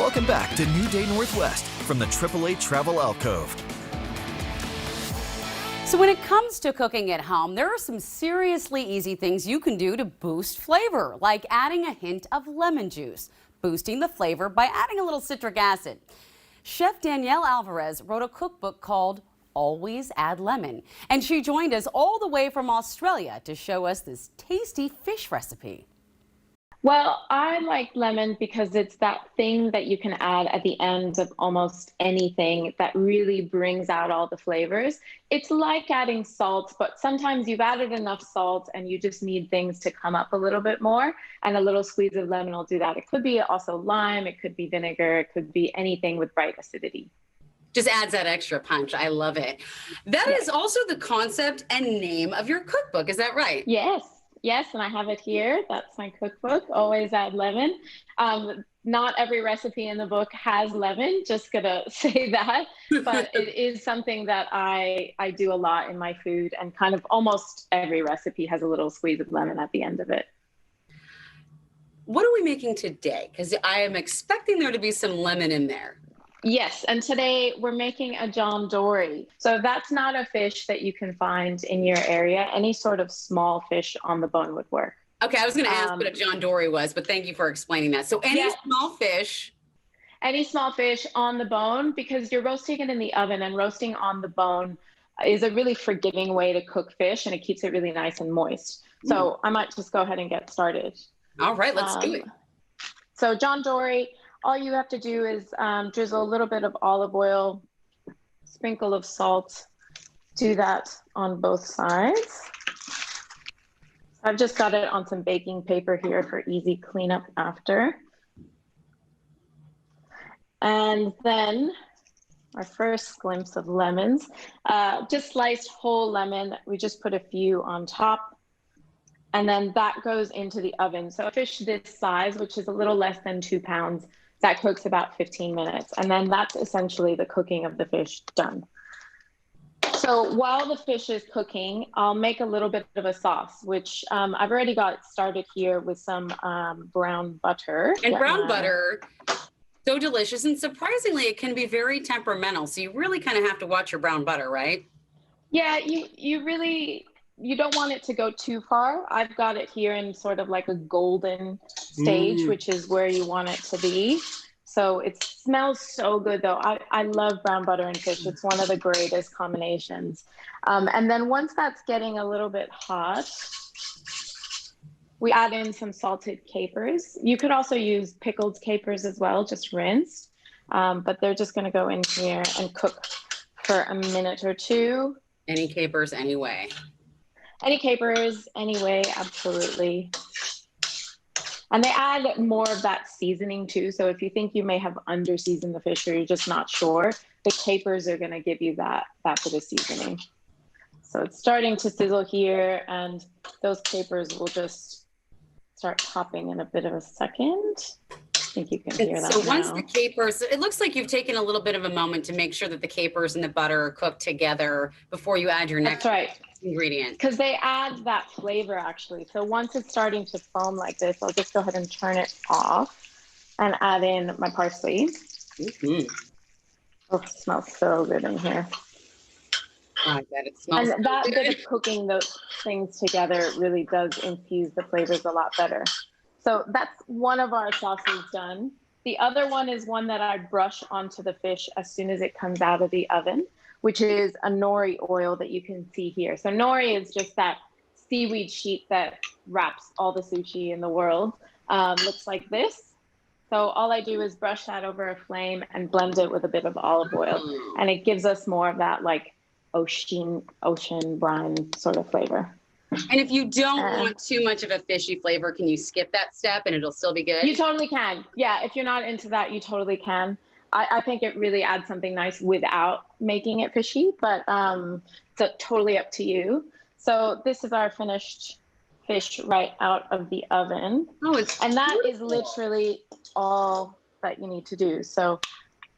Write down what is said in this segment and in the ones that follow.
Welcome back to New Day Northwest from the AAA Travel Alcove. So when it comes to cooking at home, there are some seriously easy things you can do to boost flavor, like adding a hint of lemon juice, boosting the flavor by adding a little citric acid. Chef Danielle Alvarez wrote a cookbook called Always Add Lemon, and she joined us all the way from Australia to show us this tasty fish recipe. Well, I like lemon because it's that thing that you can add at the end of almost anything that really brings out all the flavors. It's like adding salt, but sometimes you've added enough salt and you just need things to come up a little bit more, and a little squeeze of lemon will do that. It could be also lime, it could be vinegar, it could be anything with bright acidity. Just adds that extra punch. I love it. That is also the concept and name of your cookbook. Is that right? Yes. Yes, and I have it here. That's my cookbook, Always Add Lemon. Not every recipe in the book has lemon, just gonna say that, but it is something that I do a lot in my food, and kind of almost every recipe has a little squeeze of lemon at the end of it. What are we making today? Because I am expecting there to be some lemon in there. Yes, and today we're making a John Dory. So that's not a fish that you can find in your area. Any sort of small fish on the bone would work. Okay, I was going to ask what a John Dory was, but thank you for explaining that. So any small fish. Any small fish on the bone, because you're roasting it in the oven, and roasting on the bone is a really forgiving way to cook fish, and it keeps it really nice and moist. So I might just go ahead and get started. All right, let's do it. So John Dory, all you have to do is drizzle a little bit of olive oil, sprinkle of salt, do that on both sides. I've just got it on some baking paper here for easy cleanup after. And then our first glimpse of lemons, just sliced whole lemon. We just put a few on top. And then that goes into the oven. So a fish this size, which is a little less than 2 pounds, that cooks about 15 minutes. And then that's essentially the cooking of the fish done. So while the fish is cooking, I'll make a little bit of a sauce, which I've already got started here with some brown butter. And brown butter, so delicious. And surprisingly, it can be very temperamental. So you really kind of have to watch your brown butter, right? Yeah, you don't want it to go too far. I've got it here in sort of like a golden stage, which is where you want it to be. So it smells so good though. I love brown butter and fish. It's one of the greatest combinations. And then once that's getting a little bit hot, we add in some salted capers. You could also use pickled capers as well, just rinsed. But they're just gonna go in here and cook for a minute or two. Any capers anyway. Any capers, anyway, absolutely. And they add more of that seasoning too. So if you think you may have under-seasoned the fish or you're just not sure, the capers are gonna give you that bit of seasoning. So it's starting to sizzle here, and those capers will just start popping in a bit of a second. I think you can hear that. So now. Once the capers, it looks like you've taken a little bit of a moment to make sure that the capers and the butter are cooked together before you add your next ingredient. Because they add that flavor actually. So once it's starting to foam like this, I'll just go ahead and turn it off and add in my parsley. Oh, it smells so good in here. I bet it smells And that good. bit of cooking those things together really does infuse the flavors a lot better. So that's one of our sauces done. The other one is one that I brush onto the fish as soon as it comes out of the oven, which is a nori oil that you can see here. So nori is just that seaweed sheet that wraps all the sushi in the world. Looks like this. So all I do is brush that over a flame and blend it with a bit of olive oil. And it gives us more of that like ocean brine sort of flavor. And if you don't want too much of a fishy flavor, can you skip that step and it'll still be good? You totally can. Yeah, if you're not into that, you totally can. I think it really adds something nice without making it fishy, but it's totally up to you. So this is our finished fish right out of the oven. And that is literally all that you need to do. So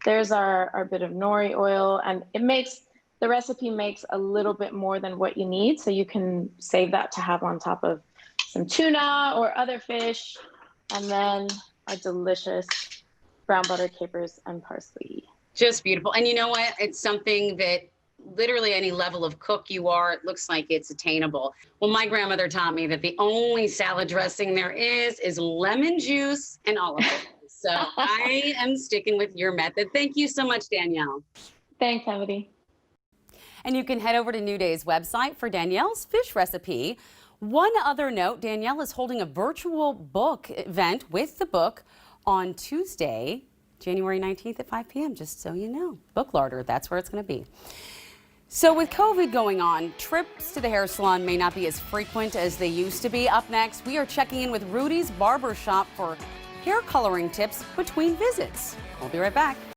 there's our bit of nori oil, and the recipe makes a little bit more than what you need. So you can save that to have on top of some tuna or other fish. And then our delicious brown butter, capers, and parsley. Just beautiful. And you know what? It's something that literally any level of cook you are, it looks like it's attainable. Well, my grandmother taught me that the only salad dressing there is lemon juice and olive oil. So I am sticking with your method. Thank you so much, Danielle. Thanks, Emily. And you can head over to New Day's website for Danielle's fish recipe. One other note, Danielle is holding a virtual book event with the book on Tuesday, January 19th at 5 p.m., just so you know. Book Larder, that's where it's going to be. So with COVID going on, trips to the hair salon may not be as frequent as they used to be. Up next, we are checking in with Rudy's Barber Shop for hair coloring tips between visits. We'll be right back.